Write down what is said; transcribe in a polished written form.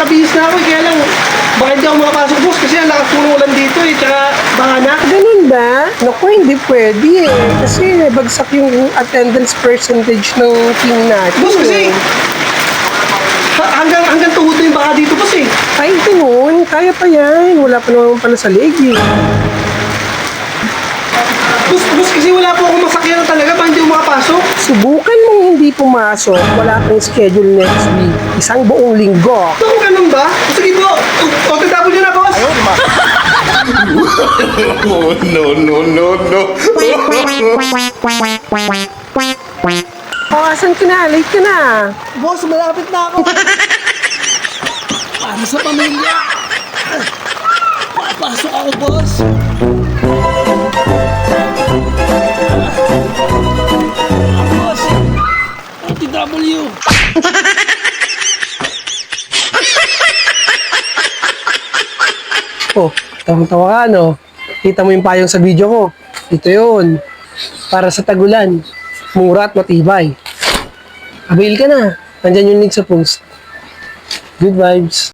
nakabihis na ako eh. Kaya lang, baka hindi ako makapasok, boss. Kasi ang lakas ng ulan dito eh. Tsaka baka Ganun ba? Naku, hindi pwede eh. Kasi bagsak yung attendance percentage ng team natin. Boss, kasi eh. hanggang tuhod na yung baka dito, boss eh. Ay, ganun. Kaya pa yan. Wala pa naman pala sa leg eh. Boss, kasi wala po akong masakyan talaga. Baka hindi ako makapasok. Subukan mong hindi pumasok. Wala kang schedule next week. Isang buong linggo. Ito, ganun ba? Sige po, OTW na, boss. Oh, no, no, no, no. O, asan ka na? Late ka na. Boss, malapit na ako. Para sa pamilya. Papasok ako, boss. Boss, OTW. Oh, tawang-tawa ka, no? Kita mo yung payong sa video ko. Ito yun. Para sa tagulan. Mura at matibay. Avail ka na. Nandyan yung link sa post. Good vibes.